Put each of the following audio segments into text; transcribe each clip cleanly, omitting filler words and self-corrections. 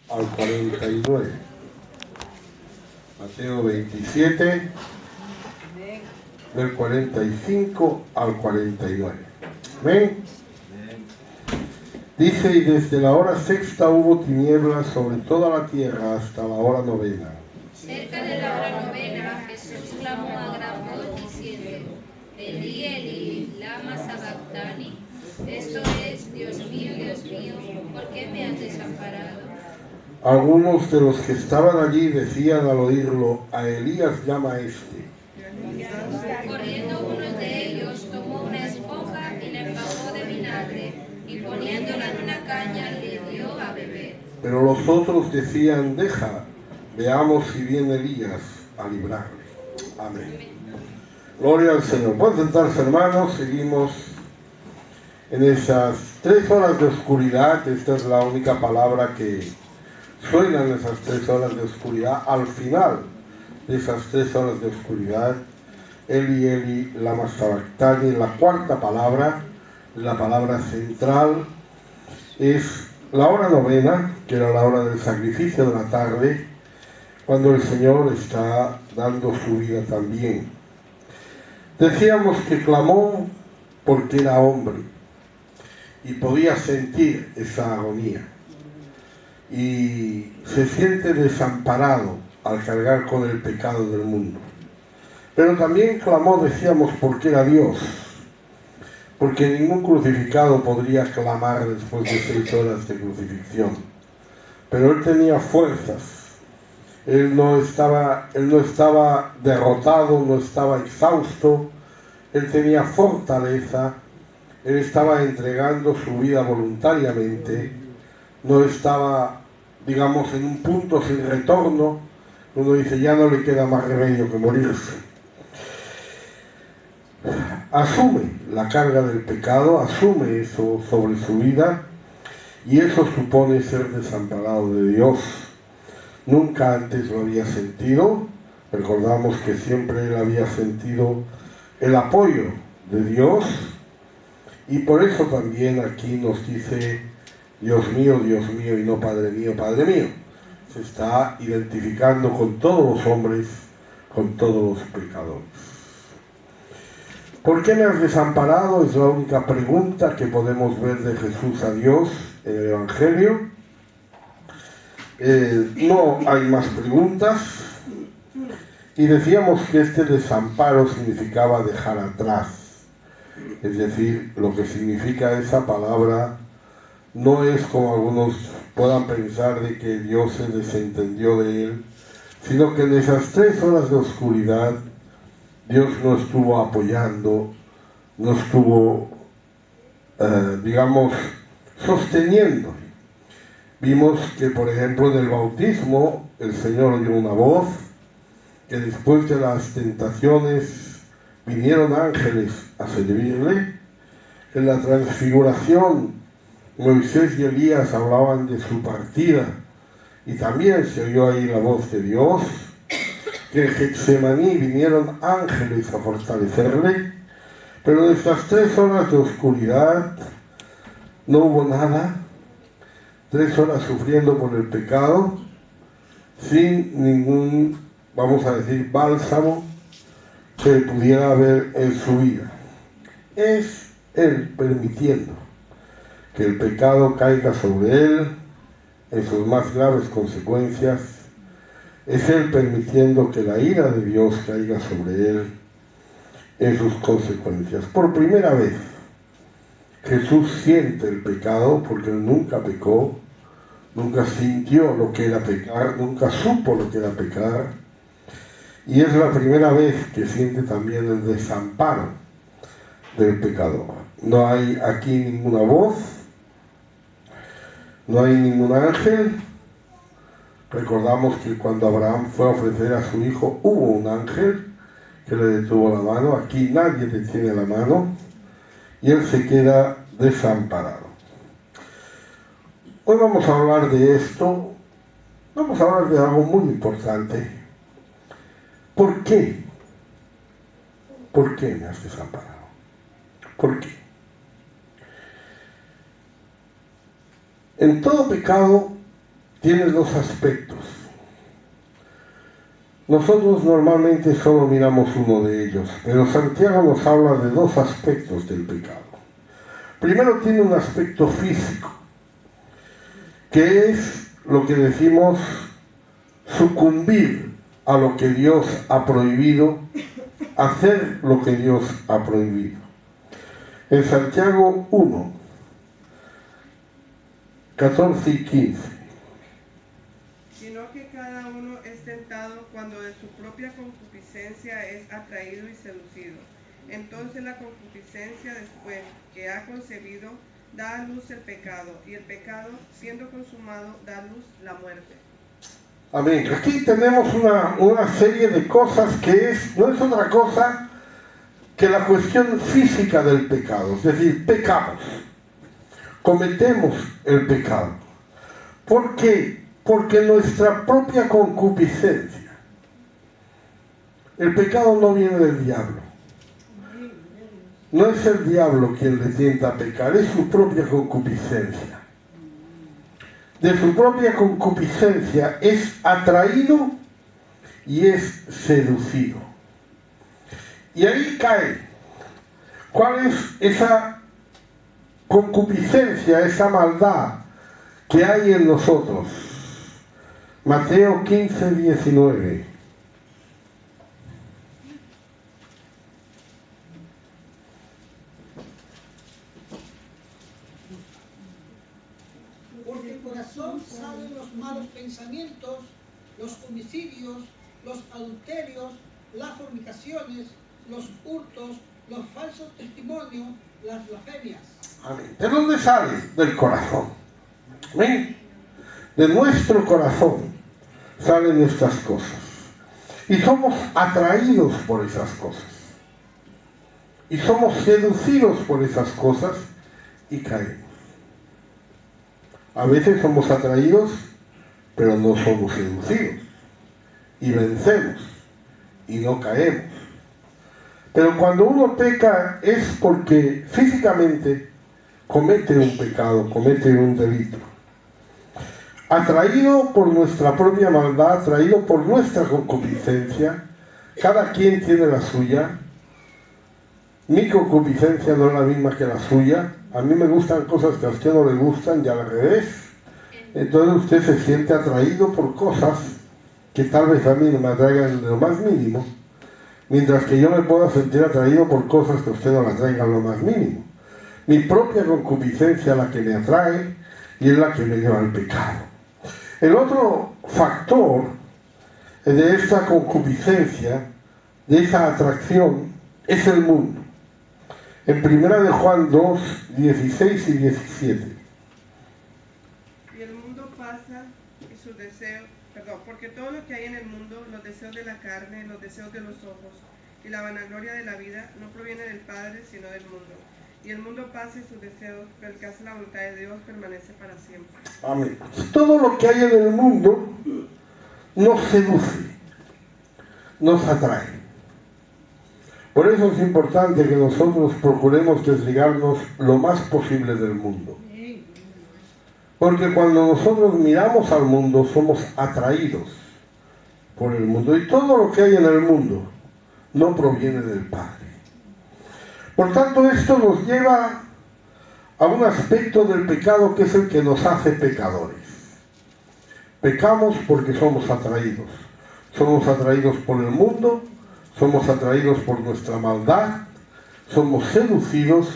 al 49. Mateo 27, del 45 al 49. ¿Ven? Dice: y desde la hora sexta hubo tinieblas sobre toda la tierra hasta la hora novena. Cerca de la hora novena, Jesús clamó a gran voz diciendo: Elí, Elí, lama sabactani. Esto es: Dios mío, ¿por qué me has desamparado? Algunos de los que estaban allí decían al oírlo: a Elías llama este. Corriendo uno de ellos, tomó una esponja y la empapó de vinagre, y poniéndola en una caña le dio a beber. Pero los otros decían: deja, veamos si viene Elías a librarle. Amén. Gloria al Señor. Pueden sentarse, hermanos. Seguimos en esas 3 horas de oscuridad. Esta es la única palabra que suena en esas 3 horas de oscuridad. Al final de esas 3 horas de oscuridad, Eli, Eli, lama sabactani. La cuarta palabra, la palabra central, es la hora novena, que era la hora del sacrificio de la tarde, cuando el Señor está dando su vida también. Decíamos que clamó porque era hombre y podía sentir esa agonía, y se siente desamparado al cargar con el pecado del mundo. Pero también clamó, decíamos, porque era Dios, porque ningún crucificado podría clamar después de 6 horas de crucifixión. Pero él tenía fuerzas. Él no estaba derrotado, no estaba exhausto. Él tenía fortaleza. Él estaba entregando su vida voluntariamente. No estaba, digamos, en un punto sin retorno. Uno dice: ya no le queda más remedio que morirse. Asume la carga del pecado, asume eso sobre su vida, y eso supone ser desamparado de Dios. Nunca antes lo había sentido. Recordamos que siempre él había sentido el apoyo de Dios, y por eso también aquí nos dice: Dios mío, y no Padre mío, Padre mío. Se está identificando con todos los hombres, con todos los pecadores. ¿Por qué me has desamparado? Es la única pregunta que podemos ver de Jesús a Dios en el Evangelio. No hay más preguntas. Y decíamos que este desamparo significaba dejar atrás. Es decir, lo que significa esa palabra no es como algunos puedan pensar de que Dios se desentendió de él, sino que en esas 3 horas de oscuridad Dios no estuvo apoyando, no estuvo, digamos, sosteniendo. Vimos que, por ejemplo, en el bautismo el Señor oyó una voz, que después de las tentaciones vinieron ángeles a servirle. En la transfiguración Moisés y Elías hablaban de su partida, y también se oyó ahí la voz de Dios. Que en Getsemaní vinieron ángeles a fortalecerle. Pero en estas 3 horas de oscuridad no hubo nada. 3 horas sufriendo por el pecado, sin ningún, vamos a decir, bálsamo que pudiera haber en su vida. Es él permitiendo que el pecado caiga sobre él en sus más graves consecuencias. Es él permitiendo que la ira de Dios caiga sobre él en sus consecuencias. Por primera vez Jesús siente el pecado, porque él nunca pecó, nunca sintió lo que era pecar, nunca supo lo que era pecar, y es la primera vez que siente también el desamparo del pecador. No hay aquí ninguna voz, no hay ningún ángel. Recordamos que cuando Abraham fue a ofrecer a su hijo, hubo un ángel que le detuvo la mano. Aquí nadie detiene la mano, y él se queda desamparado. Hoy vamos a hablar de esto, vamos a hablar de algo muy importante. ¿Por qué? ¿Por qué me has desamparado? ¿Por qué? En todo pecado tiene dos aspectos. Nosotros normalmente solo miramos uno de ellos, pero Santiago nos habla de dos aspectos del pecado. Primero tiene un aspecto físico, que es lo que decimos sucumbir a lo que Dios ha prohibido, hacer lo que Dios ha prohibido. En Santiago 1, 14 y 15. Sino que cada uno es tentado cuando de su propia concupiscencia es atraído y seducido. Entonces la concupiscencia, después que ha concebido, da a luz el pecado, y el pecado, siendo consumado, da a luz la muerte. Amén. Aquí tenemos una serie de cosas que no es otra cosa que la cuestión física del pecado. Es decir, pecamos, cometemos el pecado. ¿Por qué? Porque nuestra propia concupiscencia. El pecado no viene del diablo. No es el diablo quien le tienta a pecar, es su propia concupiscencia. De su propia concupiscencia es atraído y es seducido. Y ahí cae. ¿Cuál es esa concupiscencia, esa maldad que hay en nosotros? Mateo 15, 19. Porque del corazón salen los malos pensamientos, los homicidios, los adulterios, las fornicaciones, los hurtos, los falsos testimonios, las blasfemias. Amén. ¿De dónde sale? Del corazón. Amén. De nuestro corazón salen estas cosas. Y somos atraídos por esas cosas. Y somos seducidos por esas cosas y caemos. A veces somos atraídos, pero no somos seducidos. Y vencemos. Y no caemos. Pero cuando uno peca es porque físicamente comete un pecado, comete un delito. Atraído por nuestra propia maldad, atraído por nuestra concupiscencia, cada quien tiene la suya. Mi concupiscencia no es la misma que la suya. A mí me gustan cosas que a usted no le gustan y al revés. Entonces usted se siente atraído por cosas que tal vez a mí no me atraigan lo más mínimo, mientras que yo me pueda sentir atraído por cosas que a usted no le atraigan lo más mínimo. Mi propia concupiscencia es la que me atrae y es la que me lleva al pecado. El otro factor de esta concupiscencia, de esa atracción, es el mundo. En 1 Juan 2, 16 y 17. Y el mundo pasa y sus deseos, porque todo lo que hay en el mundo, los deseos de la carne, los deseos de los ojos y la vanagloria de la vida, no proviene del Padre, sino del mundo. Y el mundo pasa y sus deseos, pero el que hace la voluntad de Dios permanece para siempre. Amén. Todo lo que hay en el mundo nos seduce, nos atrae. Por eso es importante que nosotros procuremos desligarnos lo más posible del mundo. Porque cuando nosotros miramos al mundo, somos atraídos por el mundo. Y todo lo que hay en el mundo no proviene del Padre. Por tanto, esto nos lleva a un aspecto del pecado que es el que nos hace pecadores. Pecamos porque somos atraídos. Somos atraídos por el mundo, somos atraídos por nuestra maldad, somos seducidos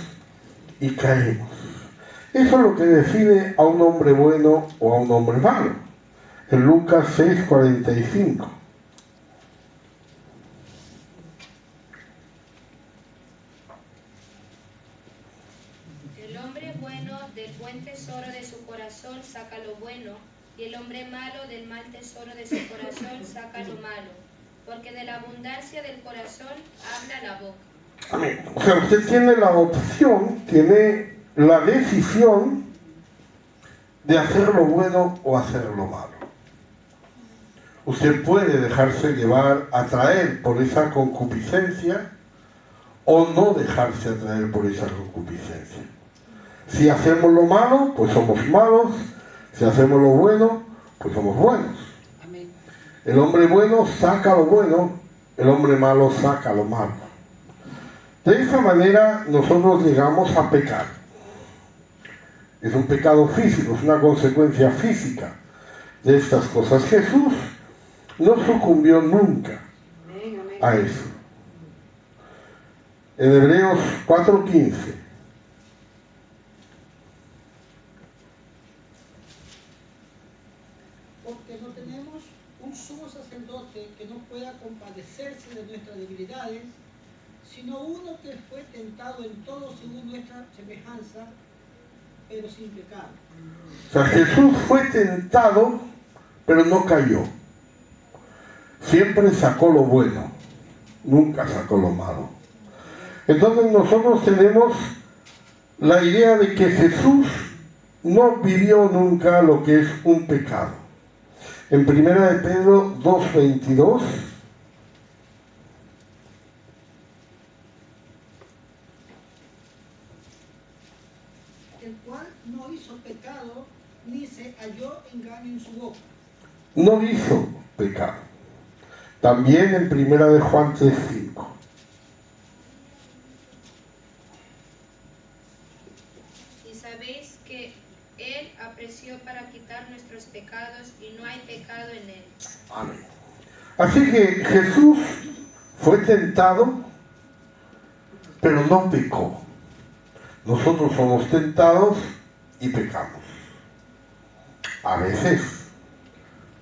y caemos. Eso es lo que define a un hombre bueno o a un hombre malo. En Lucas 6:45. El hombre bueno del buen tesoro de su corazón saca lo bueno, y el hombre malo del mal tesoro de su corazón saca lo malo, porque de la abundancia del corazón habla la boca. Amén. O sea, usted tiene la opción, tiene la decisión de hacer lo bueno o hacer lo malo. Usted puede dejarse llevar, atraer por esa concupiscencia o no dejarse atraer por esa concupiscencia. Si hacemos lo malo, pues somos malos. Si hacemos lo bueno, pues somos buenos. Amén. El hombre bueno saca lo bueno, el hombre malo saca lo malo. De esa manera nosotros llegamos a pecar. Es un pecado físico, es una consecuencia física de estas cosas. Jesús no sucumbió nunca a eso. En Hebreos 4:15. Porque no tenemos un sumo sacerdote que no pueda compadecerse de nuestras debilidades, sino uno que fue tentado en todo según nuestra semejanza, pero sin pecado. O sea, Jesús fue tentado, pero no cayó. Siempre sacó lo bueno, nunca sacó lo malo. Entonces nosotros tenemos la idea de que Jesús no vivió nunca lo que es un pecado. En 1 de Pedro 2:22, el cual no hizo pecado, ni se halló engaño en su boca. no hizo pecado. También en 1 de Juan 3:5. Y sabéis que Él apreció para quitar nuestros pecados y no hay pecado en Él. Amén. Así que Jesús fue tentado, pero no pecó. Nosotros somos tentados y pecamos. A veces,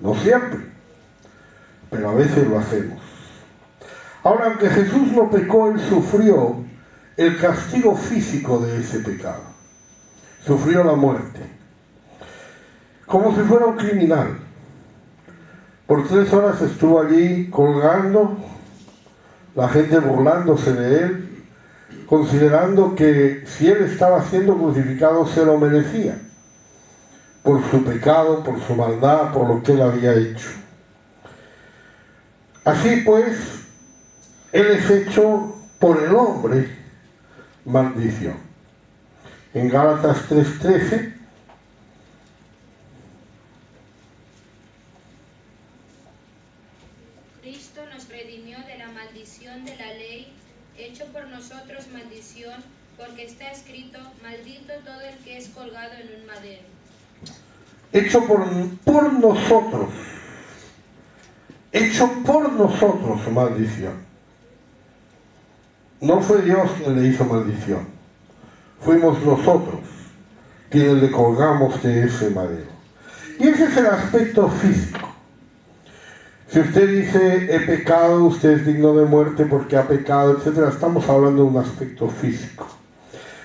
no siempre, pero a veces lo hacemos. Ahora, aunque Jesús no pecó, Él sufrió el castigo físico de ese pecado. Sufrió la muerte. Como si fuera un criminal. Por 3 horas estuvo allí colgando, la gente burlándose de Él, considerando que si Él estaba siendo crucificado se lo merecía, por su pecado, por su maldad, por lo que Él había hecho. Así pues, Él es hecho por el hombre maldición. En Gálatas 3:13, Cristo nos redimió de la maldición de la ley, hecho por nosotros maldición, porque está escrito, maldito todo el que es colgado en un madero. hecho por nosotros, hecho por nosotros maldición. No fue Dios quien le hizo maldición, fuimos nosotros quienes le colgamos de ese madero. Y ese es el aspecto físico. Si usted dice he pecado, usted es digno de muerte porque ha pecado, etc., estamos hablando de un aspecto físico.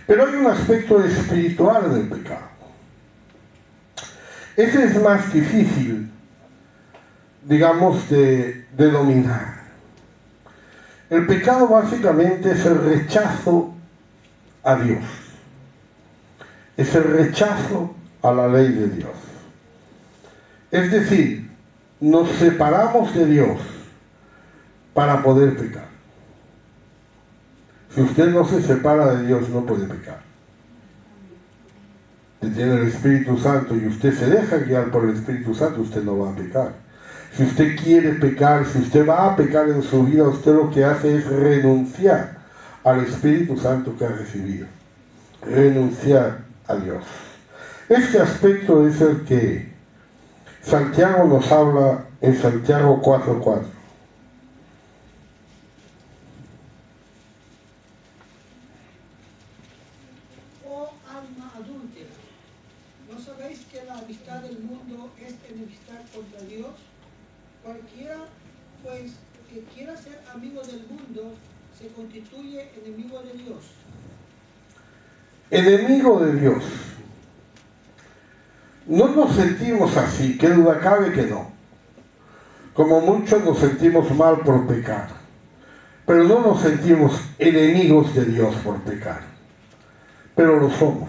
Pero hay un aspecto espiritual del pecado. Ese es más difícil, digamos, de dominar. El pecado básicamente es el rechazo a Dios. Es el rechazo a la ley de Dios. Es decir, nos separamos de Dios para poder pecar. Si usted no se separa de Dios, no puede pecar. Si tiene el Espíritu Santo y usted se deja guiar por el Espíritu Santo, usted no va a pecar. Si usted quiere pecar, si usted va a pecar en su vida, usted lo que hace es renunciar al Espíritu Santo que ha recibido. Renunciar a Dios. Este aspecto es el que Santiago nos habla en Santiago 4:4. Oh alma adúltera, ¿no sabéis que la amistad del mundo es enemistad contra Dios? Cualquiera, pues, que quiera ser amigo del mundo, se constituye enemigo de Dios. Enemigo de Dios. No nos sentimos así, qué duda cabe que no. Como muchos nos sentimos mal por pecar, pero no nos sentimos enemigos de Dios por pecar, pero lo somos.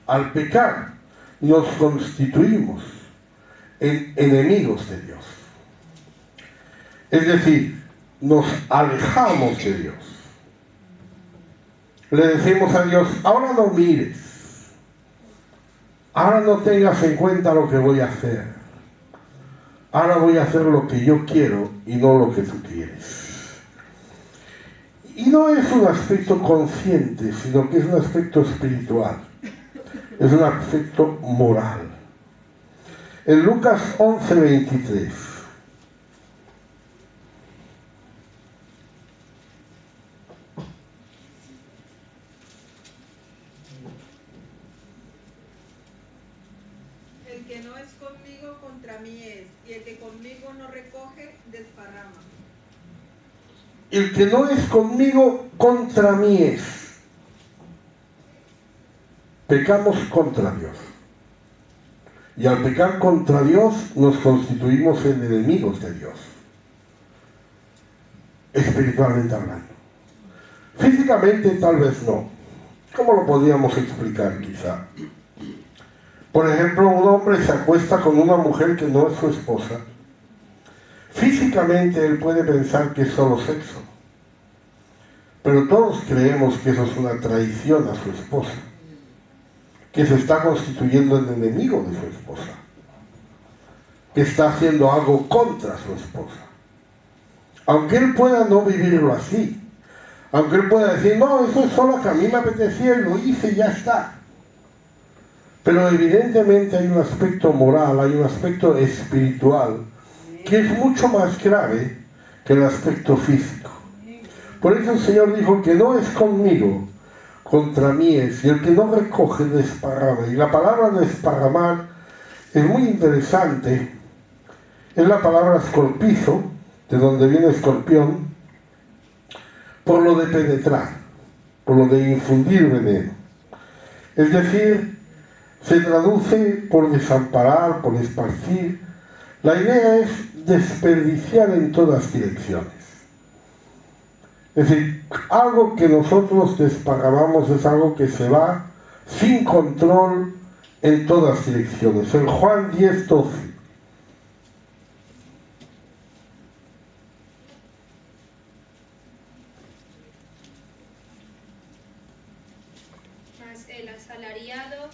Al pecar nos constituimos en enemigos de Dios. Es decir, nos alejamos de Dios. Le decimos a Dios, ahora no mires, ahora no tengas en cuenta lo que voy a hacer. Ahora voy a hacer lo que yo quiero y no lo que tú quieres. Y no es un aspecto consciente, sino que es un aspecto espiritual. Es un aspecto moral. En Lucas 11:23. El que no es conmigo contra mí es, y el que conmigo no recoge, desparrama. El que no es conmigo contra mí es. Pecamos contra Dios. Y al pecar contra Dios nos constituimos en enemigos de Dios. Espiritualmente hablando. Físicamente tal vez no. ¿Cómo lo podríamos explicar quizá? Por ejemplo, un hombre se acuesta con una mujer que no es su esposa. Físicamente él puede pensar que es solo sexo. Pero todos creemos que eso es una traición a su esposa. Que se está constituyendo en enemigo de su esposa. Que está haciendo algo contra su esposa. Aunque él pueda no vivirlo así. Aunque él pueda decir, no, eso es solo que a mí me apetecía y lo hice y ya está. Pero evidentemente hay un aspecto moral, hay un aspecto espiritual que es mucho más grave que el aspecto físico. Por eso el Señor dijo que no es conmigo, contra mí es, y el que no recoge desparrama. Y la palabra desparramar es muy interesante. Es la palabra escorpizo, de donde viene escorpión, por lo de penetrar, por lo de infundir veneno. Es decir, se traduce por desamparar, por esparcir. La idea es desperdiciar en todas direcciones. Es decir, algo que nosotros desparramamos es algo que se va sin control en todas direcciones. En Juan 10:12. Mas el asalariado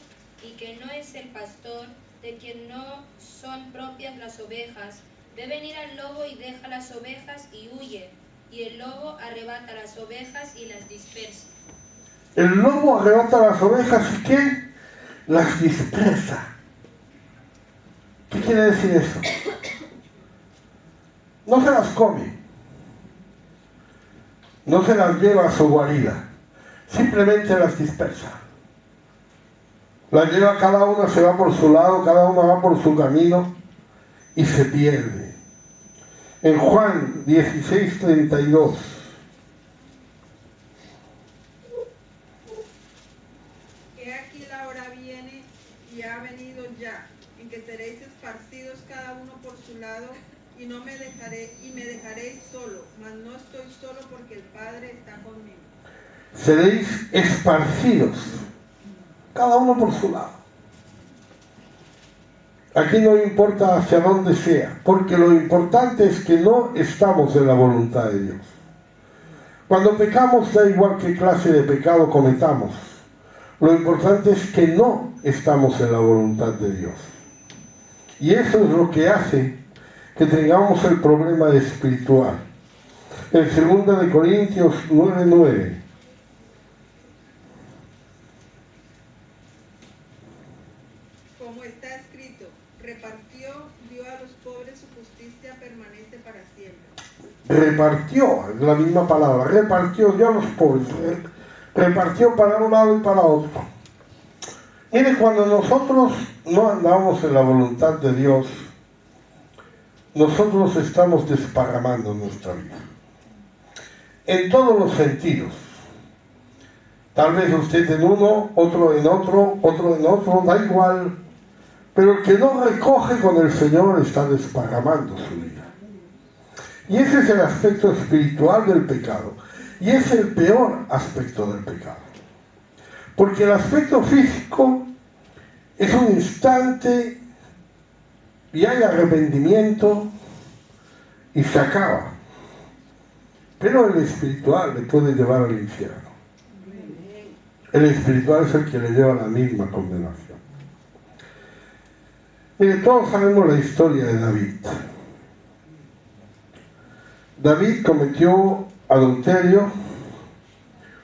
y que no es el pastor, de quien no son propias las ovejas, ve venir al lobo y deja las ovejas y huye, y el lobo arrebata las ovejas y las dispersa. El lobo arrebata las ovejas y ¿qué? Las dispersa. ¿Qué quiere decir eso? No se las come. No se las lleva a su guarida. Simplemente las dispersa. Las lleva, cada una se va por su lado, cada una va por su camino y se pierde. En Juan 16:32. He aquí la hora viene y ha venido ya, en que seréis esparcidos cada uno por su lado, y me dejaréis solo, mas no estoy solo porque el Padre está conmigo. Seréis esparcidos, cada uno por su lado. Aquí no importa hacia dónde sea, porque lo importante es que no estamos en la voluntad de Dios. Cuando pecamos, da igual qué clase de pecado cometamos. Lo importante es que no estamos en la voluntad de Dios. Y eso es lo que hace que tengamos el problema espiritual. En 2 Corintios 9:9. Como está escrito, repartió, dio a los pobres, su justicia permanece para siempre. Repartió, es la misma palabra, repartió, dio a los pobres, repartió para un lado y para otro. Mire, cuando nosotros no andamos en la voluntad de Dios, nosotros estamos desparramando nuestra vida. En todos los sentidos. Tal vez usted en uno, otro en otro, otro en otro, da igual. Pero el que no recoge con el Señor está desparramando su vida. Y ese es el aspecto espiritual del pecado. Y es el peor aspecto del pecado. Porque el aspecto físico es un instante y hay arrepentimiento y se acaba. Pero el espiritual le puede llevar al infierno. El espiritual es el que le lleva a la misma condenación. Mire, todos sabemos la historia de David. David cometió adulterio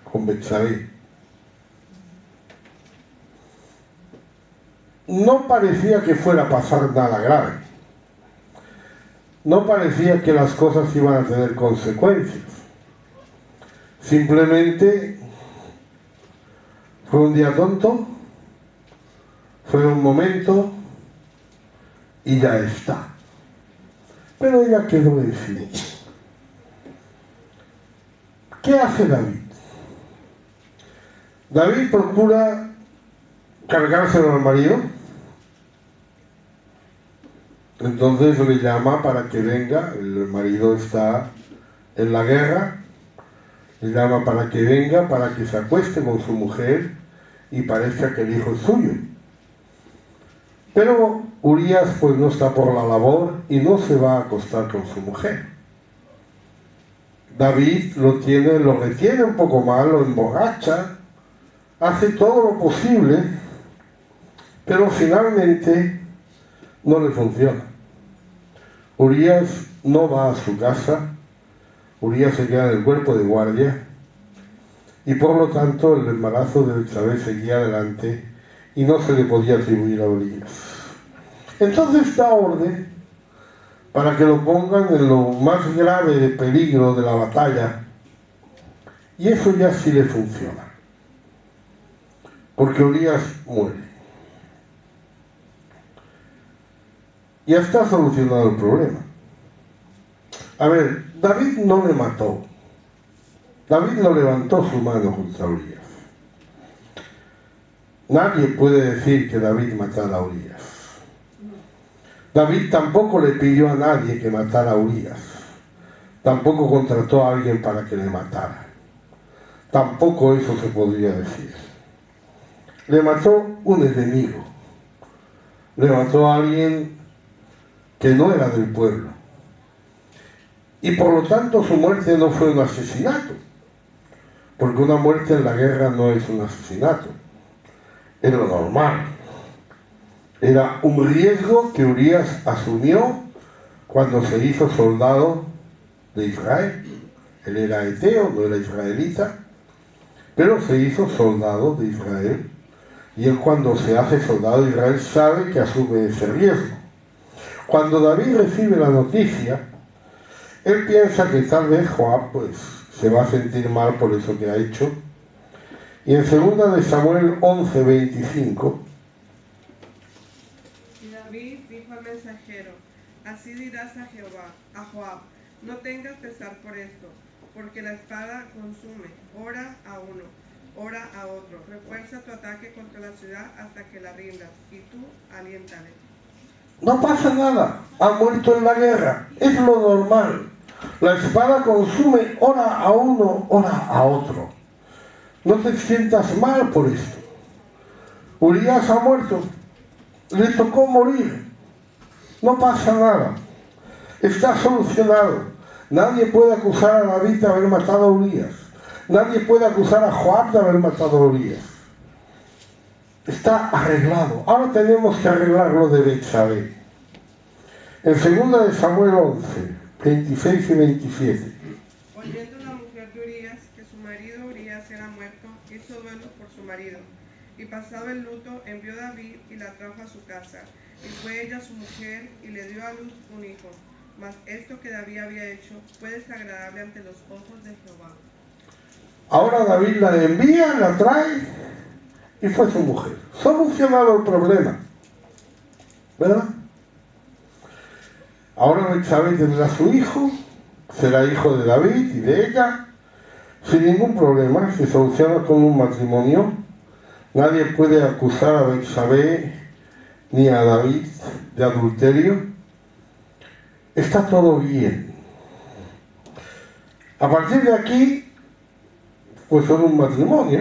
con Betsabé. No parecía que fuera a pasar nada grave. No parecía que las cosas iban a tener consecuencias. Simplemente fue un día tonto, fue un momento y ya está. Pero ella quedó en silencio. ¿Qué hace David? David procura cargárselo al marido. Entonces le llama para que venga. El marido está en la guerra. Le llama para que venga, para que se acueste con su mujer y parezca que el hijo es suyo. Pero Urías pues no está por la labor y no se va a acostar con su mujer. David lo retiene un poco mal, lo emborracha, hace todo lo posible, pero finalmente no le funciona. Urías no va a su casa, Urías se queda en el cuerpo de guardia y por lo tanto el embarazo de Betsabé seguía adelante y no se le podía atribuir a Urías. Entonces da orden para que lo pongan en lo más grave de peligro de la batalla y eso ya sí le funciona, porque Urías muere. Ya está solucionado el problema. A ver, David no le mató. David no levantó su mano contra Urías. Nadie puede decir que David matara a Urías. David tampoco le pidió a nadie que matara a Urías. Tampoco contrató a alguien para que le matara. Tampoco eso se podría decir. Le mató un enemigo. Le mató a alguien que no era del pueblo. Y por lo tanto su muerte no fue un asesinato. Porque una muerte en la guerra no es un asesinato. Es lo normal. Era un riesgo que Urías asumió cuando se hizo soldado de Israel. Él era eteo, no era israelita, pero se hizo soldado de Israel. Y él cuando se hace soldado de Israel sabe que asume ese riesgo. Cuando David recibe la noticia, él piensa que tal vez Joab pues se va a sentir mal por eso que ha hecho. Y en 2 de Samuel 11:25, y David dijo al mensajero: así dirás a Joab, no tengas pesar por esto, porque la espada consume, ora a uno, ora a otro. Refuerza tu ataque contra la ciudad hasta que la rindas, y tú aliéntale. no pasa nada, ha muerto en la guerra, es lo normal. La espada consume, ora a uno, ora a otro. No te sientas mal por esto. Urías ha muerto, le tocó morir. No pasa nada, está solucionado. Nadie puede acusar a David de haber matado a Urías. Nadie puede acusar a Joab de haber matado a Urías. Está arreglado. Ahora tenemos que arreglar lo de Betsabé. En 2 de Samuel 11:26 y 27. Oyendo la mujer de Urías que su marido Urías era muerto, hizo duelo por su marido. Y pasado el luto, envió David y la trajo a su casa. Y fue ella su mujer y le dio a luz un hijo. Mas esto que David había hecho fue desagradable ante los ojos de Jehová. Ahora David la envía, la trae y fue su mujer. Solucionado el problema, ¿verdad? Ahora Betsabé tendrá su hijo, será hijo de David y de ella, sin ningún problema. Se soluciona con un matrimonio. Nadie puede acusar a Betsabé ni a David de adulterio. Está todo bien. A partir de aquí, pues son un matrimonio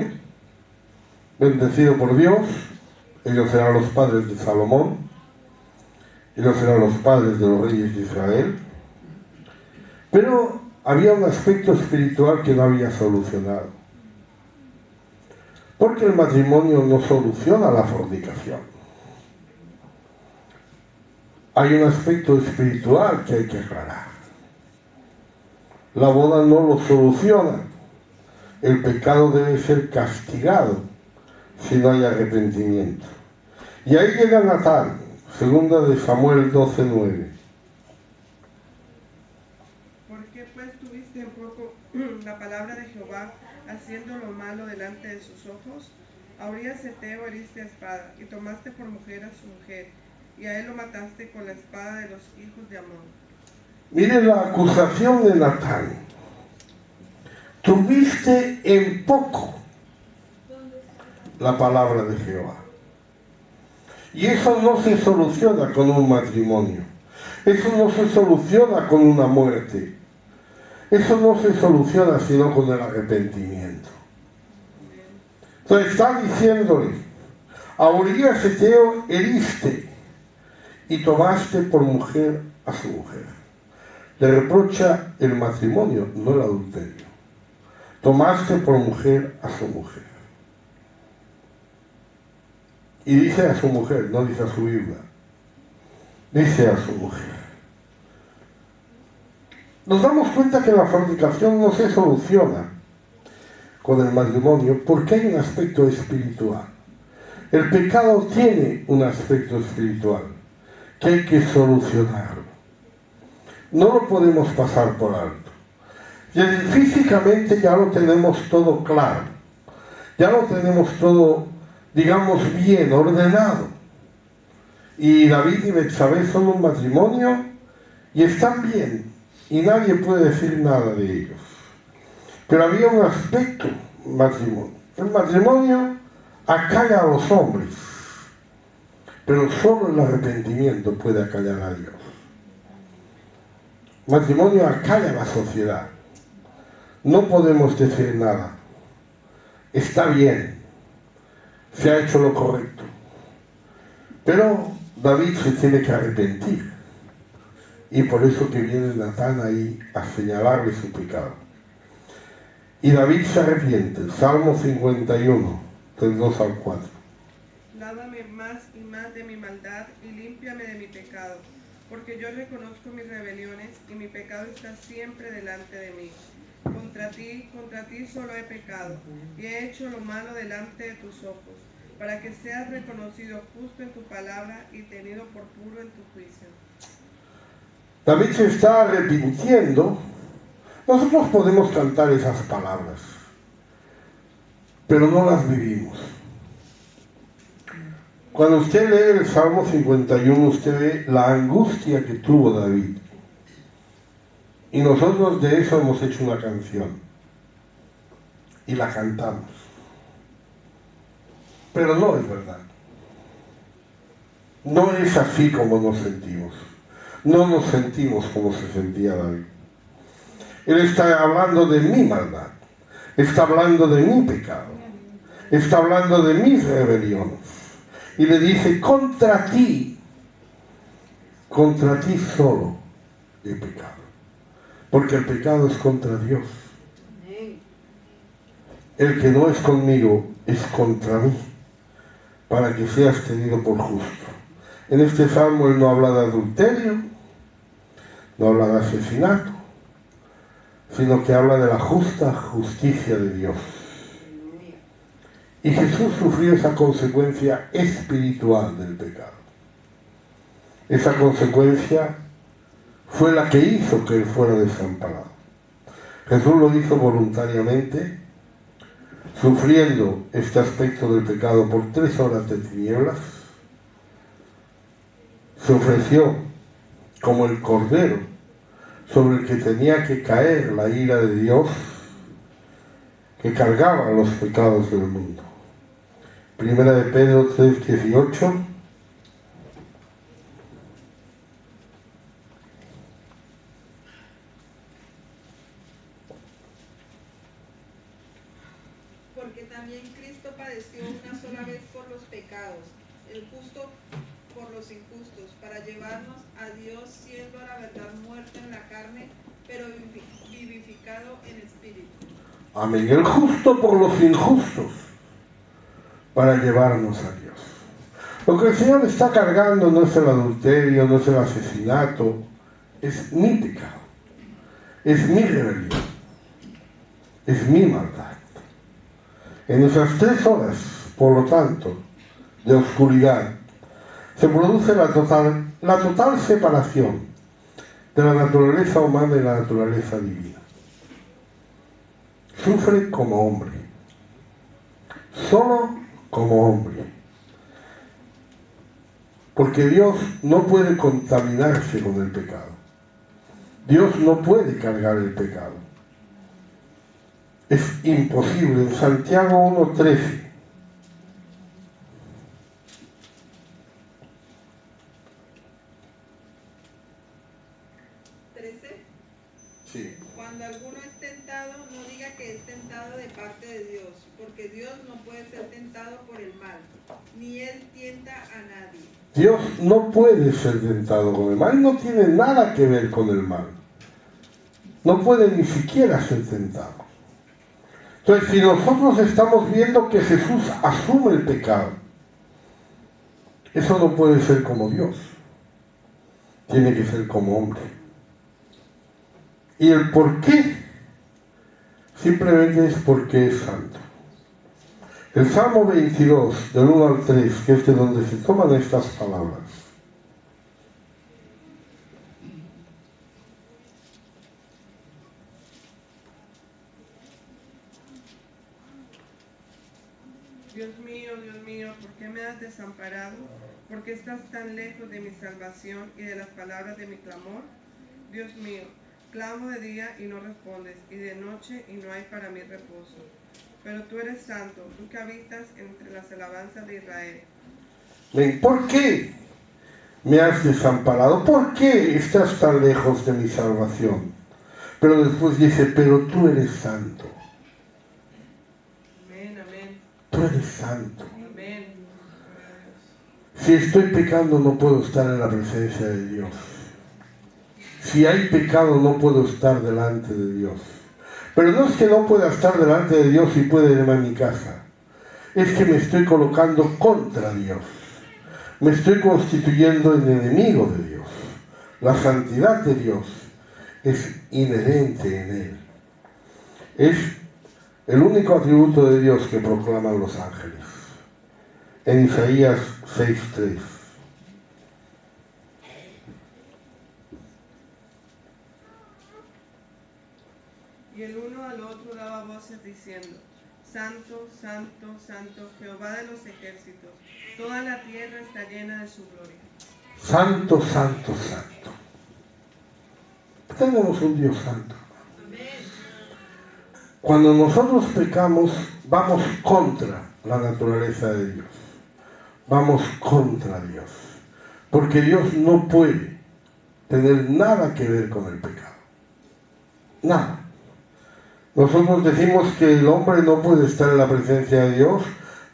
bendecido por Dios. Ellos serán los padres de Salomón. Ellos serán los padres de los reyes de Israel. Pero había un aspecto espiritual que no había solucionado. Porque el matrimonio no soluciona la fornicación. hay un aspecto espiritual que hay que aclarar. La boda no lo soluciona. El pecado debe ser castigado si no hay arrepentimiento. Y ahí llega Natán, segunda de Samuel 12:9. ¿Por qué pues tuviste en poco la palabra de Jehová, haciendo lo malo delante de sus ojos? A Urías Heteo heriste a espada, y tomaste por mujer a su mujer, y a él lo mataste con la espada de los hijos de Amón. Mire la acusación de Natán. Tuviste en poco la palabra de Jehová. Y eso no se soluciona con un matrimonio. Eso no se soluciona con una muerte. Eso no se soluciona sino con el arrepentimiento. Entonces está diciéndole, a Urías Heteo heriste y tomaste por mujer a su mujer. Le reprocha el matrimonio, no el adulterio. Tomaste por mujer a su mujer. Y dice a su mujer, no dice a su viuda. Dice a su mujer. Nos damos cuenta que la fornicación no se soluciona con el matrimonio porque hay un aspecto espiritual. El pecado tiene un aspecto espiritual que hay que solucionarlo. No lo podemos pasar por alto. Y físicamente ya lo tenemos todo claro. Ya lo tenemos todo, digamos, bien ordenado. Y David y Betsabé son un matrimonio y están bien. Y nadie puede decir nada de ellos. Pero había un aspecto matrimonio. El matrimonio acalla a los hombres, pero solo el arrepentimiento puede acallar a Dios. Matrimonio acalla a la sociedad. No podemos decir nada. Está bien. Se ha hecho lo correcto. Pero David se tiene que arrepentir. Y por eso que viene Natán ahí a señalarle su pecado. Y David se arrepiente. Salmo 51, del 2 al 4. Lávame más y más de mi maldad y límpiame de mi pecado, porque yo reconozco mis rebeliones y mi pecado está siempre delante de mí. Contra ti solo he pecado y he hecho lo malo delante de tus ojos, para que seas reconocido justo en tu palabra y tenido por puro en tu juicio. David se está arrepintiendo. Nosotros podemos cantar esas palabras, pero no las vivimos. Cuando usted lee el Salmo 51, usted ve la angustia que tuvo David. Y nosotros de eso hemos hecho una canción. Y la cantamos. Pero no es verdad. No es así como nos sentimos. No nos sentimos como se sentía David. Él está hablando de mi maldad. Está hablando de mi pecado. Está hablando de mis rebeliones. Y le dice, contra ti solo he pecado. Porque el pecado es contra Dios. El que no es conmigo es contra mí, para que seas tenido por justo. En este salmo él no habla de adulterio, no habla de asesinato, sino que habla de la justa justicia de Dios. Y Jesús sufrió esa consecuencia espiritual del pecado. Esa consecuencia fue la que hizo que él fuera desamparado. Jesús lo hizo voluntariamente, sufriendo este aspecto del pecado por 3 horas de tinieblas. Se ofreció como el cordero sobre el que tenía que caer la ira de Dios, que cargaba los pecados del mundo. Primera de Pedro 3:18. Porque también Cristo padeció una sola vez por los pecados, el justo por los injustos, para llevarnos a Dios, siendo a la verdad muerto en la carne, pero vivificado en espíritu. Amén. El justo por los injustos, para llevarnos a Dios. Lo que el Señor está cargando no es el adulterio, no es el asesinato, es mi pecado, es mi rebelión, es mi maldad. En esas 3 horas, por lo tanto, de oscuridad, se produce la total separación de la naturaleza humana y la naturaleza divina. Sufre como hombre, solo como hombre, porque Dios no puede contaminarse con el pecado. Dios no puede cargar el pecado. Es imposible. En Santiago 1:13 sí. Cuando alguno es tentado, no diga que es tentado de parte de Dios, porque Dios no puede ser tentado por el mal, ni Él tienta a nadie. Dios no puede ser tentado con el mal, Él no tiene nada que ver con el mal. No puede ni siquiera ser tentado. Entonces, si nosotros estamos viendo que Jesús asume el pecado, eso no puede ser como Dios. Tiene que ser como hombre. ¿Y el por qué? Simplemente es porque es santo. El Salmo 22, del 1 al 3, que es de donde se toman estas palabras. Dios mío, ¿por qué me has desamparado? ¿Por qué estás tan lejos de mi salvación y de las palabras de mi clamor? Dios mío, clamo de día y no respondes, y de noche y no hay para mí reposo. Pero tú eres santo, tú que habitas entre las alabanzas de Israel. ¿Por qué me has desamparado? ¿Por qué estás tan lejos de mi salvación? Pero después dice, pero tú eres santo. Amén, amén. Tú eres santo. Amén. Si estoy pecando no puedo estar en la presencia de Dios. Si hay pecado no puedo estar delante de Dios. Pero no es que no pueda estar delante de Dios y pueda irme a mi casa. Es que me estoy colocando contra Dios. Me estoy constituyendo en enemigo de Dios. La santidad de Dios es inherente en Él. Es el único atributo de Dios que proclaman los ángeles. En Isaías 6:3. Y el uno al otro daba voces diciendo, Santo, Santo, Santo, Jehová de los ejércitos, toda la tierra está llena de su gloria. Santo, santo, santo. Tenemos un Dios santo. Cuando nosotros pecamos, vamos contra la naturaleza de Dios. Vamos contra Dios. Porque Dios no puede tener nada que ver con el pecado. Nada. Nosotros decimos que el hombre no puede estar en la presencia de Dios.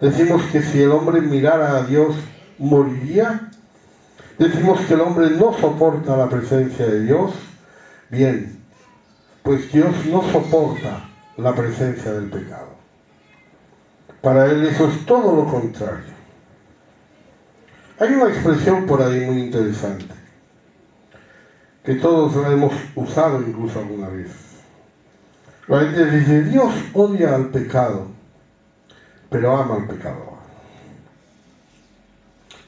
Decimos que si el hombre mirara a Dios, moriría. Decimos que el hombre no soporta la presencia de Dios. Bien, pues Dios no soporta la presencia del pecado. Para Él eso es todo lo contrario. Hay una expresión por ahí muy interesante, que todos la hemos usado incluso alguna vez. La gente dice, Dios odia al pecado, pero ama al pecador.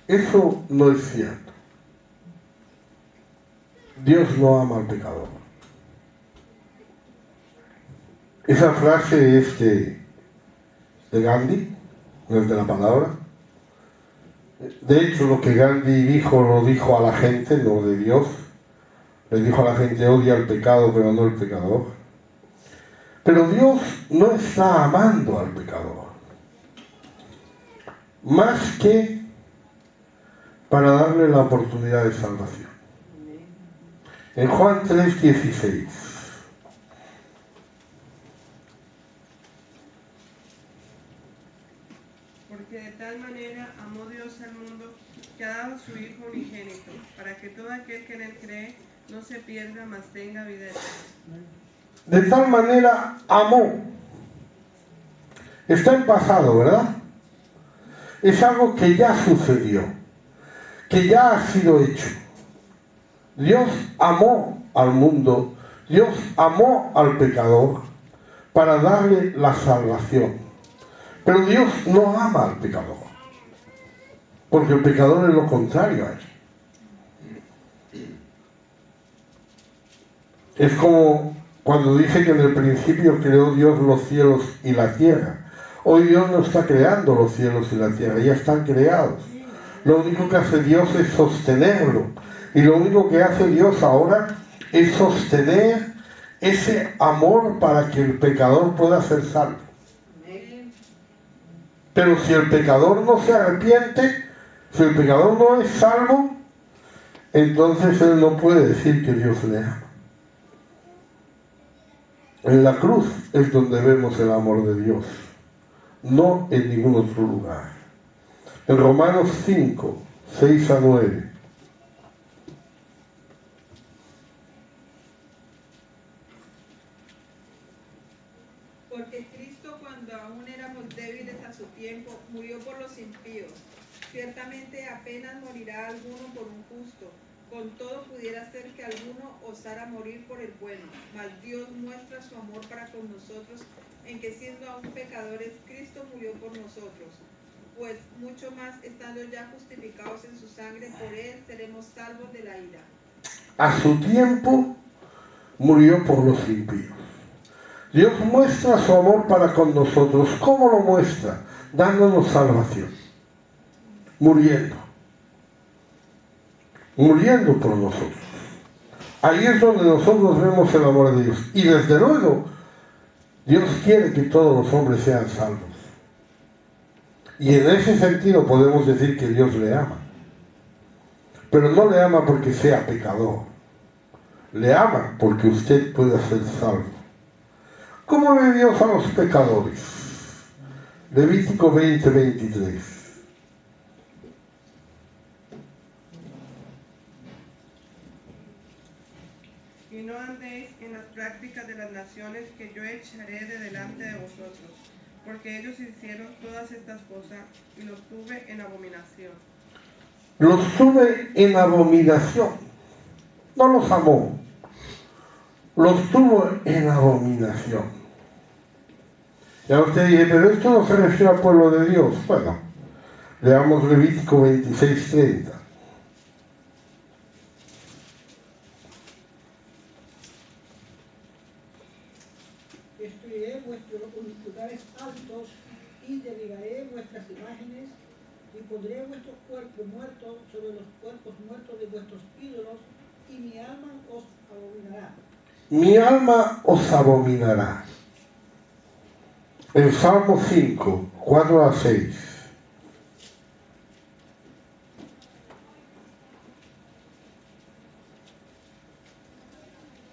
Eso no es cierto. Dios no ama al pecador. Esa frase es de Gandhi, no es de la palabra. De hecho, lo que Gandhi dijo, lo dijo a la gente, no de Dios. Le dijo a la gente, odia al pecado, pero no al pecador. Pero Dios no está amando al pecador, más que para darle la oportunidad de salvación. En Juan 3:16. Porque de tal manera amó Dios al mundo que ha dado a su Hijo unigénito, para que todo aquel que en Él cree no se pierda, mas tenga vida eterna. De tal manera amó. Está en pasado, ¿verdad? Es algo que ya sucedió. que ya ha sido hecho. Dios amó al mundo, Dios amó al pecador para darle la salvación. Pero Dios no ama al pecador, porque el pecador es lo contrario a él. Es como cuando dice que en el principio creó Dios los cielos y la tierra. Hoy Dios no está creando los cielos y la tierra, ya están creados. Lo único que hace Dios es sostenerlo. Y lo único que hace Dios ahora es sostener ese amor para que el pecador pueda ser salvo. Pero si el pecador no se arrepiente, si el pecador no es salvo, entonces él no puede decir que Dios le ama. En la cruz es donde vemos el amor de Dios, no en ningún otro lugar. En Romanos 5, 6 a 9. Porque Cristo, cuando aún éramos débiles a su tiempo, murió por los impíos. Ciertamente apenas morirá alguno por un justo. Con todo pudiera ser que alguno osara morir por el bueno. Mas Dios muestra su amor para con nosotros, en que siendo aún pecadores, Cristo murió por nosotros. Pues mucho más, estando ya justificados en su sangre, por él seremos salvos de la ira. A su tiempo murió por los impíos. Dios muestra su amor para con nosotros. ¿Cómo lo muestra? Dándonos salvación. Muriendo por nosotros. Ahí es donde nosotros vemos el amor de Dios. Y desde luego, Dios quiere que todos los hombres sean salvos. Y en ese sentido podemos decir que Dios le ama. Pero no le ama porque sea pecador. Le ama porque usted pueda ser salvo. ¿Cómo ve Dios a los pecadores? Levítico 20, 23. Y no andéis en las prácticas de las naciones que yo echaré de delante de vosotros, porque ellos hicieron todas estas cosas y los tuve en abominación. Los tuve en abominación. No los amó. Los tuvo en abominación. Ya usted dice, pero esto no se refiere al pueblo de Dios. Bueno, leamos Levítico 26, 30. Destruiré vuestros lugares altos y derribaré vuestras imágenes y pondré vuestros cuerpos muertos sobre los cuerpos muertos de vuestros ídolos y mi alma os abominará. Mi alma os abominará. En Salmo 5, 4 a 6.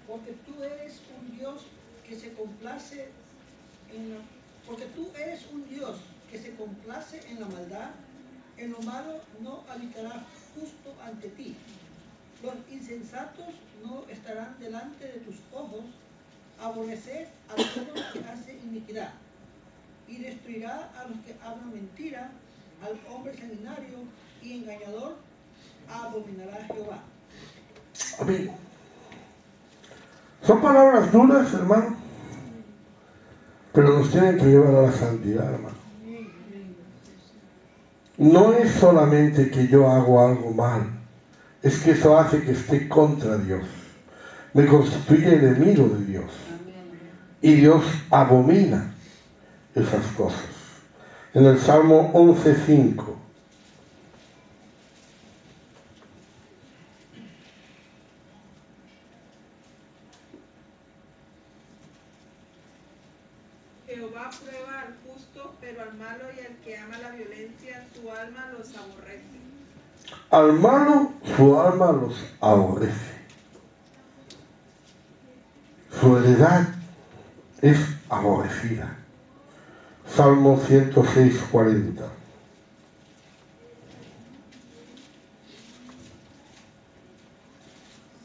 Porque tú eres un Dios que se complace en la maldad, en lo malo no habitará justo ante ti. Los insensatos no estarán delante de tus ojos. Aborrecer a todo el que hace iniquidad y destruirá a los que hablan mentira, al hombre sanguinario y engañador abominará Jehová. Amén. Son palabras duras, hermano, pero nos tienen que llevar a la santidad, hermano. No es solamente que yo hago algo mal, es que eso hace que esté contra Dios. Me constituye enemigo de Dios. Y Dios abomina esas cosas. En el Salmo 11:5. Jehová prueba al justo, pero al malo y al que ama la violencia, su alma los aborrece. Al malo, su alma los aborrece. Su heredad es aborrecida. Salmo 106:40.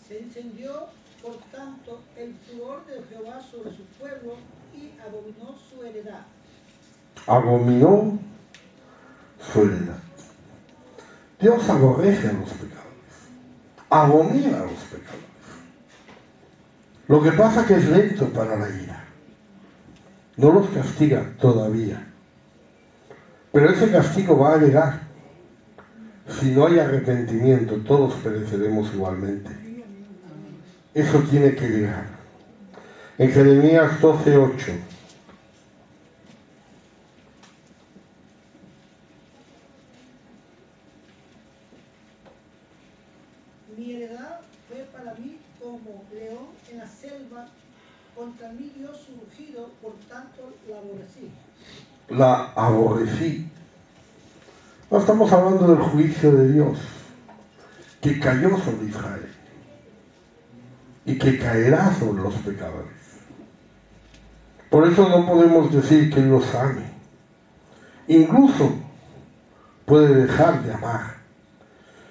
Se encendió, por tanto, el furor de Jehová sobre su pueblo y abominó su heredad. Abominó su heredad. Dios aborrece a los pecadores, abomina a los pecadores. Lo que pasa es que es lento para la ira. No los castiga todavía. Pero ese castigo va a llegar. Si no hay arrepentimiento, todos pereceremos igualmente. Eso tiene que llegar. En Jeremías 12:8. Mi heredad fue para mí como león en la selva, contra mí dio su rugido, por tanto la aborrecí. La aborrecí. No estamos hablando del juicio de Dios, que cayó sobre Israel y que caerá sobre los pecadores. Por eso no podemos decir que Él los ame. Incluso puede dejar de amar.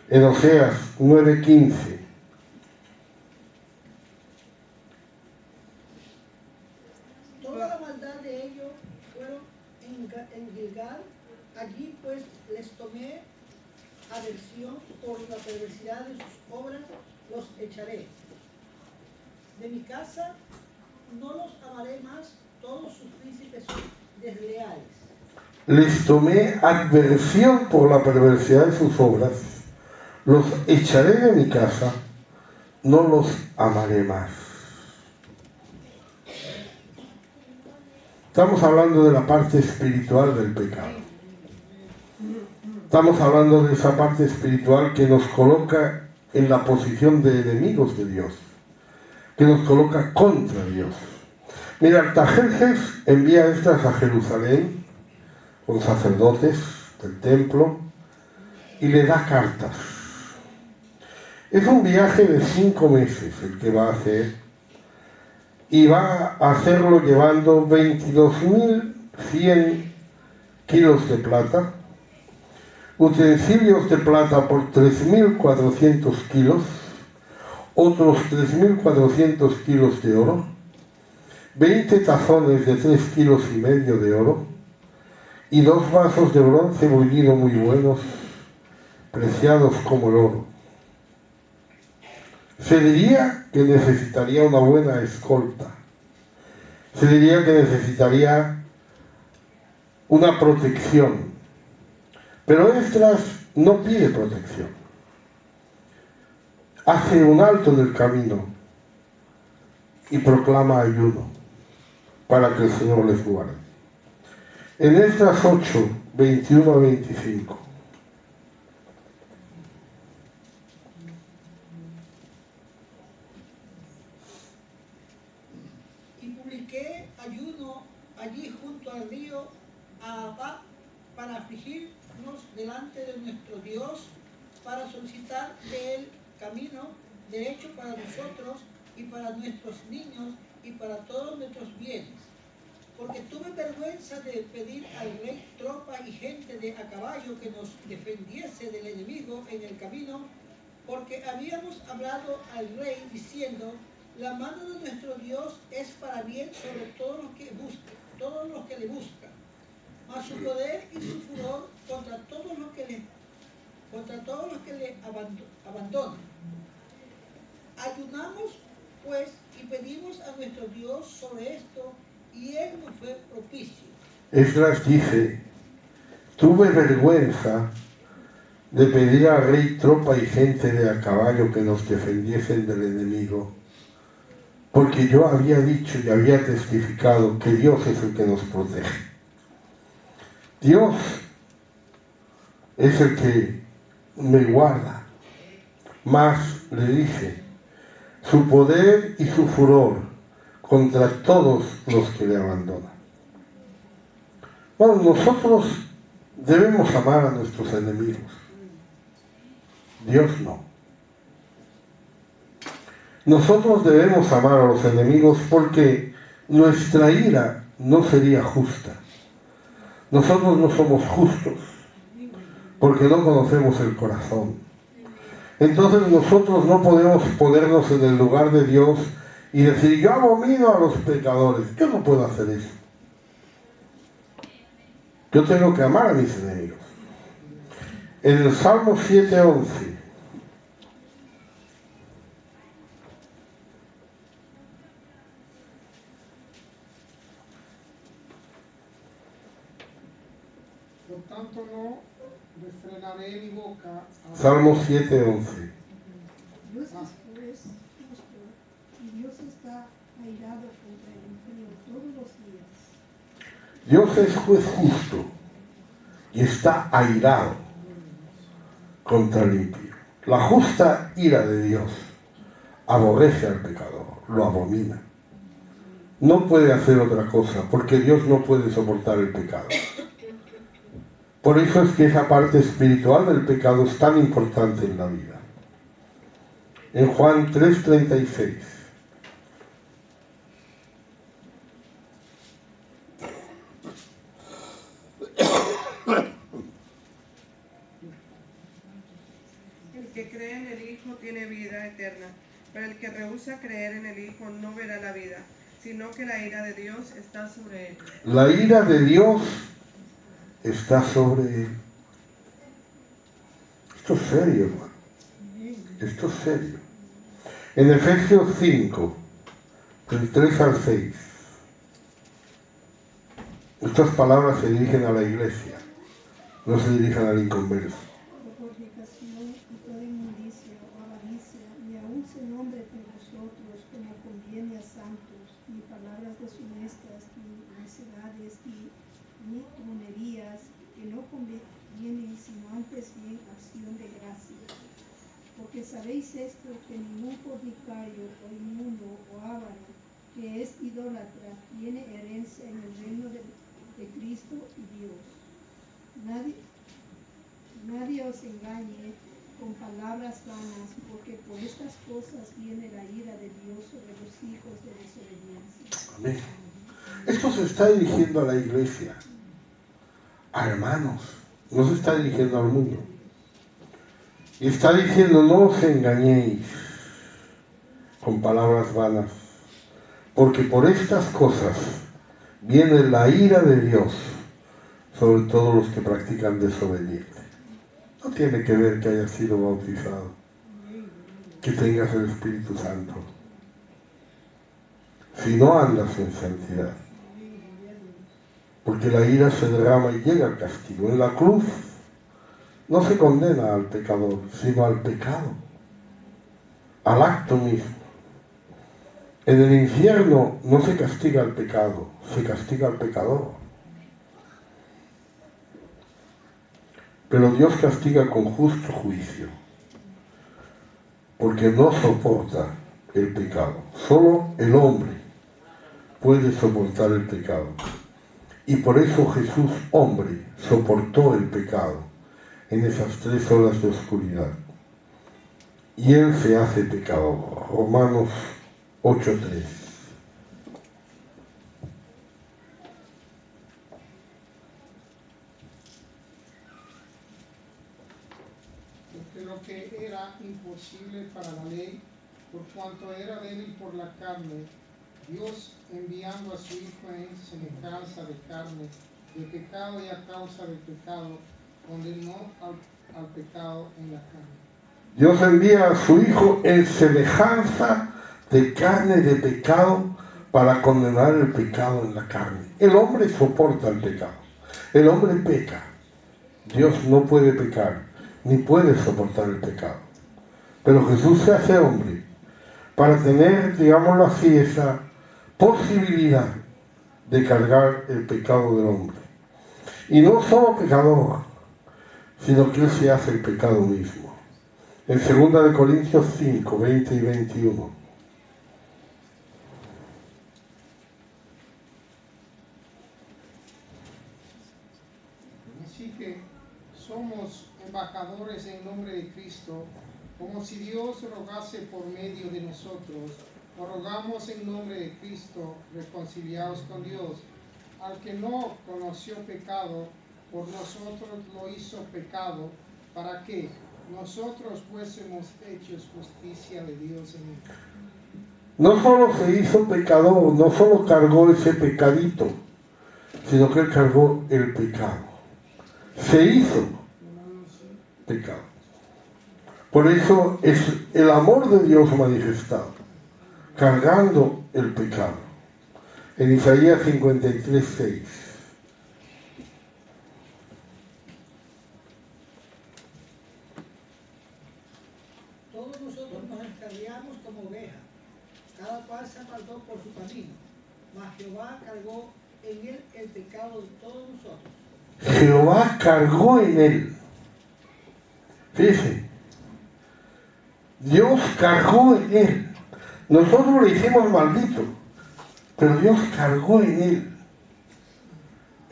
En Oseas 9:15. Toda la maldad de ellos fueron en Gilgal, allí pues les tomé aversión por la perversidad de sus obras, los echaré. De mi casa no los amaré más, todos sus príncipes son desleales. Les tomé adversión por la perversidad de sus obras, los echaré de mi casa, no los amaré más. Estamos hablando de la parte espiritual del pecado. Estamos hablando de esa parte espiritual que nos coloca en la posición de enemigos de Dios, que nos coloca contra Dios. Mira, Artajerjes envía estas a Jerusalén con sacerdotes del templo y le da cartas. Es un viaje de 5 meses el que va a hacer, y va a hacerlo llevando 22.100 kilos de plata, utensilios de plata por 3.400 kilos, otros 3.400 kilos de oro, 20 tazones de 3,5 kilos de oro y 2 vasos de bronce bullido muy buenos, preciados como el oro. Se diría que necesitaría una buena escolta. Se diría que necesitaría una protección. Pero Esdras no pide protección. Hace un alto en el camino y proclama ayuno para que el Señor les guarde. En Esdras 8, 21 a 25. Y publiqué ayuno allí junto al río Ahava para afligirnos delante de nuestro Dios, para solicitar de él camino derecho para nosotros y para nuestros niños y para todos nuestros bienes. Porque tuve vergüenza de pedir al rey tropa y gente de a caballo que nos defendiese del enemigo en el camino, porque habíamos hablado al rey diciendo: la mano de nuestro Dios es para bien sobre todos los que le buscan, mas su poder y su furor contra todos los que le abandonan. Ayunamos pues y pedimos a nuestro Dios sobre esto, y él nos fue propicio. Esdras dice: tuve vergüenza de pedir al rey tropa y gente de a caballo que nos defendiesen del enemigo, porque yo había dicho y había testificado que Dios es el que nos protege. Dios es el que me guarda. Más le dice: su poder y su furor contra todos los que le abandonan. Bueno, nosotros debemos amar a nuestros enemigos. Dios no. Nosotros debemos amar a los enemigos porque nuestra ira no sería justa. Nosotros no somos justos porque no conocemos el corazón. Entonces nosotros no podemos ponernos en el lugar de Dios y decir: yo abomino a los pecadores. Yo no puedo hacer eso. Yo tengo que amar a mis enemigos. En el Salmo 7:11. Por tanto no refrenaré mi boca. Salmo 7:11. Dios es juez justo y Dios está airado contra el impío todos los días. Dios es juez justo y está airado contra el impío. La justa ira de Dios aborrece al pecador, lo abomina. No puede hacer otra cosa porque Dios no puede soportar el pecado. Por eso es que esa parte espiritual del pecado es tan importante en la vida. En Juan 3:36. El que cree en el Hijo tiene vida eterna, pero el que rehúsa creer en el Hijo no verá la vida, sino que la ira de Dios está sobre él. La ira de Dios está sobre él. Esto es serio, hermano. Esto es serio. En Efesios 5, del 3 al 6, estas palabras se dirigen a la iglesia, no se dirigen al inconverso. Por fornicación y toda inmundicia o avaricia, ni aun se nombre entre vosotros como conviene a santos, ni palabras deshonestas, ni necedades, ni trunerías, que no convienen, sino antes bien acción de gracias. Porque sabéis esto, que ningún fornicario o inmundo o avaro, que es idólatra, tiene herencia en el reino de Cristo y Dios. Nadie os engañe con palabras vanas, porque por estas cosas viene la ira de Dios sobre los hijos de desobediencia. Amén. Esto se está dirigiendo a la iglesia, a hermanos, no se está dirigiendo al mundo. Y está diciendo, no os engañéis con palabras vanas, porque por estas cosas viene la ira de Dios sobre todos los que practican desobediencia. No tiene que ver que hayas sido bautizado, que tengas el Espíritu Santo, si no andas en santidad. Porque la ira se derrama y llega al castigo. En la cruz no se condena al pecador, sino al pecado, al acto mismo. En el infierno no se castiga al pecado, se castiga al pecador. Pero Dios castiga con justo juicio, porque no soporta el pecado. Solo el hombre puede soportar el pecado. Y por eso Jesús, hombre, soportó el pecado en esas 3 horas de oscuridad. Y Él se hace pecador. Romanos 8:3. Porque lo que era imposible para la ley, por cuanto era débil por la carne, Dios, enviando a su Hijo en semejanza de carne, de pecado y a causa del pecado, condenó al pecado en la carne. Dios envía a su Hijo en semejanza de carne de pecado para condenar el pecado en la carne. El hombre soporta el pecado. El hombre peca. Dios no puede pecar, ni puede soportar el pecado. Pero Jesús se hace hombre para tener, digámoslo así, esa posibilidad de cargar el pecado del hombre. Y no solo pecador, sino que Él se hace el pecado mismo. En 2 Corintios 5, 20 y 21. Así que somos embajadores en nombre de Cristo, como si Dios rogase por medio de nosotros. O rogamos en nombre de Cristo, reconciliados con Dios. Al que no conoció pecado, por nosotros lo hizo pecado, para que nosotros fuésemos hechos justicia de Dios en él. No solo se hizo pecador, no solo cargó ese pecadito, sino que Él cargó el pecado. Se hizo pecado. Por eso es el amor de Dios manifestado, cargando el pecado. En Isaías 53:6. Todos nosotros nos extraviamos como ovejas, cada cual se apartó por su camino, mas Jehová cargó en él el pecado de todos nosotros. Jehová cargó en él. Fíjense, Dios cargó en él. Nosotros le hicimos maldito, pero Dios cargó en él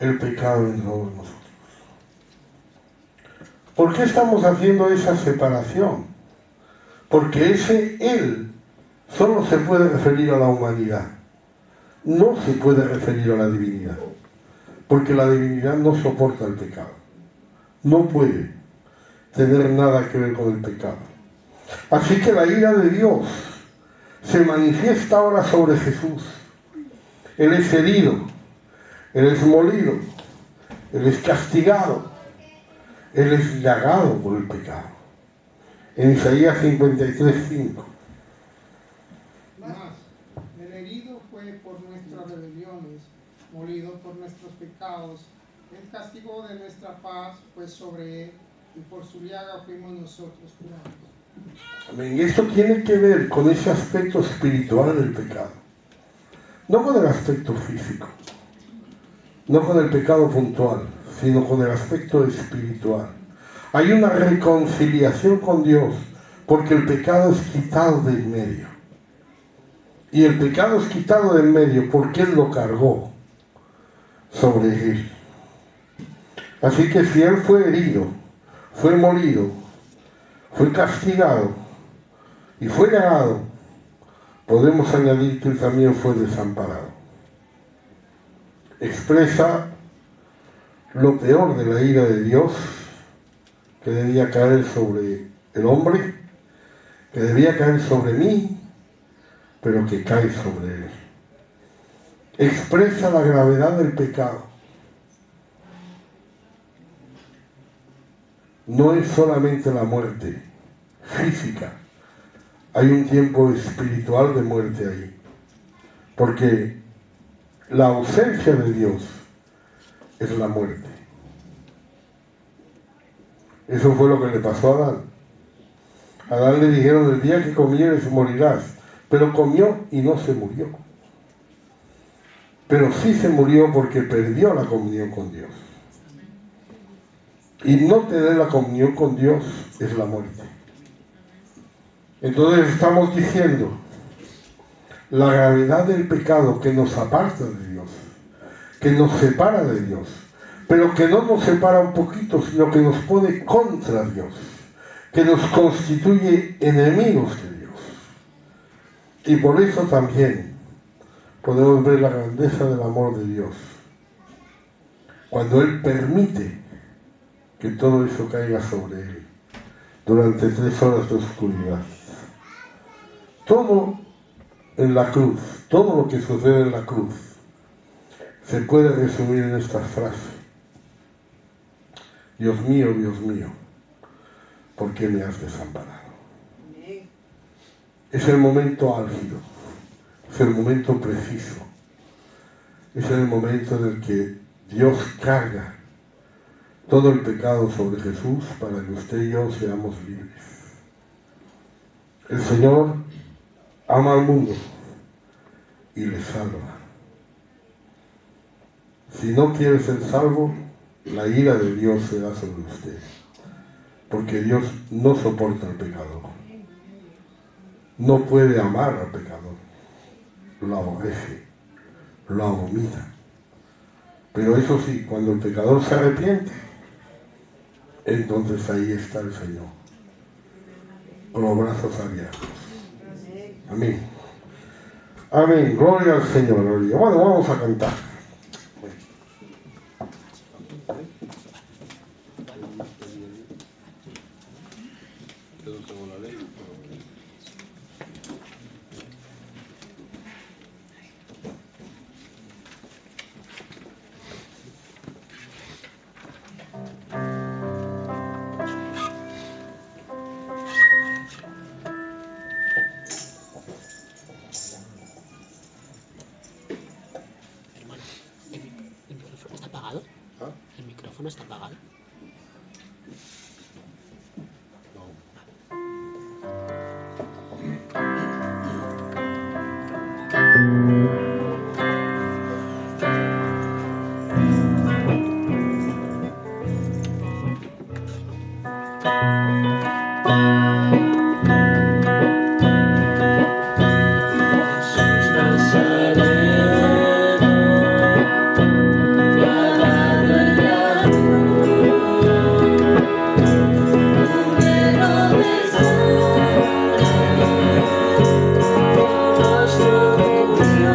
el pecado en todos nosotros. ¿Por qué estamos haciendo esa separación? Porque ese él solo se puede referir a la humanidad, no se puede referir a la divinidad, porque la divinidad no soporta el pecado, no puede tener nada que ver con el pecado. Así que la ira de Dios se manifiesta ahora sobre Jesús. Él es herido, Él es molido, Él es castigado, Él es llagado por el pecado. En Isaías 53:5. Mas el herido fue por nuestras rebeliones, molido por nuestros pecados. El castigo de nuestra paz fue sobre él, y por su llaga fuimos nosotros curados. Amén. Y esto tiene que ver con ese aspecto espiritual del pecado, no con el aspecto físico, no con el pecado puntual, sino con el aspecto espiritual. Hay una reconciliación con Dios porque el pecado es quitado de en medio. Y el pecado es quitado de en medio porque Él lo cargó sobre Él. Así que si Él fue herido, fue molido, fue castigado y fue llagado, podemos añadir que Él también fue desamparado. Expresa lo peor de la ira de Dios que debía caer sobre el hombre, que debía caer sobre mí, pero que cae sobre él. Expresa la gravedad del pecado. No es solamente la muerte física, hay un tiempo espiritual de muerte ahí, porque la ausencia de Dios es la muerte. Eso fue lo que le pasó a Adán. A Adán le dijeron: el día que comieres morirás, pero comió y no se murió. Pero sí se murió porque perdió la comunión con Dios. Y no tener la comunión con Dios es la muerte. Entonces estamos diciendo la gravedad del pecado que nos aparta de Dios, que nos separa de Dios, pero que no nos separa un poquito, sino que nos pone contra Dios, que nos constituye enemigos de Dios. Y por eso también podemos ver la grandeza del amor de Dios, cuando Él permite que todo eso caiga sobre Él durante 3 horas de oscuridad. Todo en la cruz, todo lo que sucede en la cruz, se puede resumir en esta frase: Dios mío, ¿por qué me has desamparado? Es el momento álgido, es el momento preciso, es el momento en el que Dios carga todo el pecado sobre Jesús para que usted y yo seamos libres. El Señor ama al mundo y le salva. Si no quiere ser salvo, la ira de Dios será sobre usted, porque Dios no soporta al pecador, no puede amar al pecador, lo aborrece, lo abomina. Pero eso sí, cuando el pecador se arrepiente, entonces ahí está el Señor, con los brazos abiertos. Amén. Amén. Gloria al Señor. Gloria. Bueno, vamos a cantar. no está apagado. Nuestro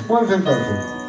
Pueden sentarse.